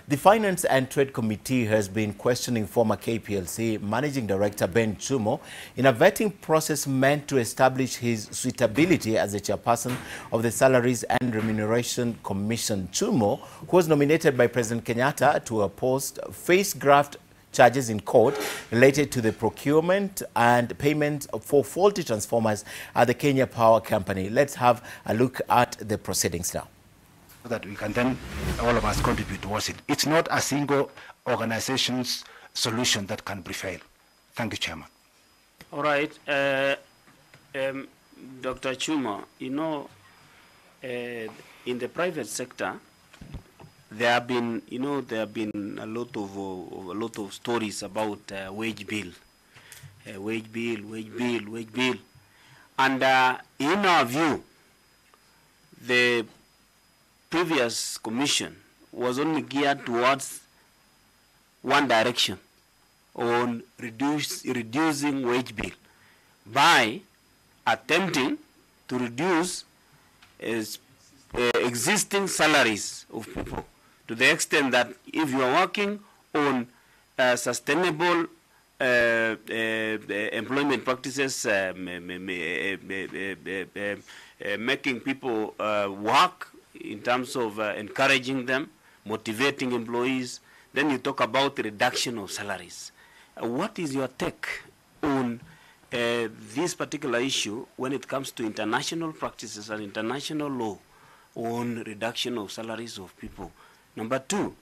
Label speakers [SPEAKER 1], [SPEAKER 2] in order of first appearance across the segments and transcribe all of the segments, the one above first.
[SPEAKER 1] The Finance and Trade Committee has been questioning former KPLC Managing Director Ben Chumo in a vetting process meant to establish his suitability as the chairperson of the Salaries and Remuneration Commission. Chumo, who was nominated by President Kenyatta to a post, faced graft charges in court related to the procurement and payment for faulty transformers at the Kenya Power Company. Let's have a look at the proceedings now,
[SPEAKER 2] that we can then all of us contribute towards it. It's not a single organization's solution that can prevail. Thank you, Chairman.
[SPEAKER 3] All right, Dr. Chumo, you know, in the private sector, there have been, a lot of stories about wage bill, and in our view, the previous commission was only geared towards one direction, on reducing wage bill by attempting to reduce existing salaries of people, to the extent that if you are working on sustainable employment practices, making people work in terms of encouraging them, motivating employees, then you talk about the reduction of salaries. What is your take on this particular issue when it comes to international practices and international law on reduction of salaries of people? Number two,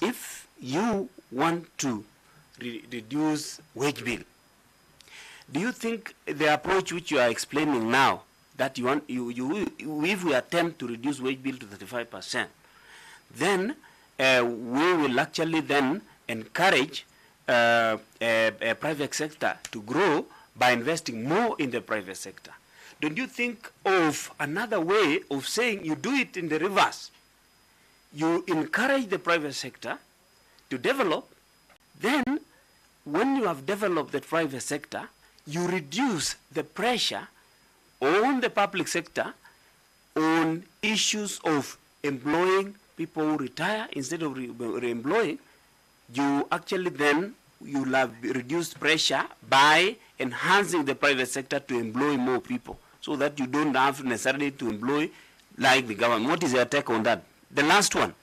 [SPEAKER 3] if you want to reduce wage bill, do you think the approach which you are explaining now, that if we attempt to reduce wage bill to 35%, then we will actually then encourage a private sector to grow by investing more in the private sector? Don't you think of another way of saying you do it in the reverse? You encourage the private sector to develop, then when you have developed the private sector, you reduce the pressure on the public sector on issues of employing people who retire instead of re-employing. You actually then, you'll have reduced pressure by enhancing the private sector to employ more people, so that you don't have necessarily to employ like the government. What is your take on that? The last one,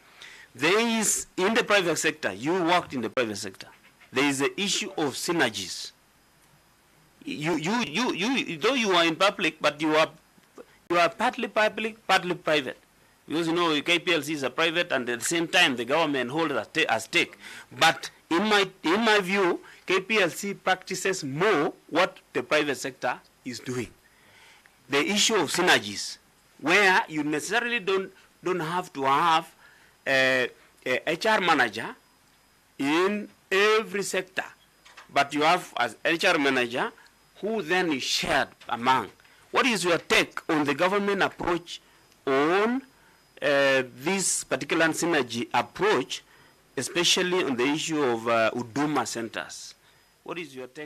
[SPEAKER 3] there is, in the private sector, you worked in the private sector, there is the issue of synergies. Though you are in public, but you are partly public, partly private. Because KPLC is a private, and at the same time the government holds a stake. But in my view, KPLC practices more what the private sector is doing. The issue of synergies, where you necessarily don't have to have a HR manager in every sector, but you have as HR manager who then is shared among. What is your take on the government approach on this particular synergy approach, especially on the issue of Huduma centers? What is your take?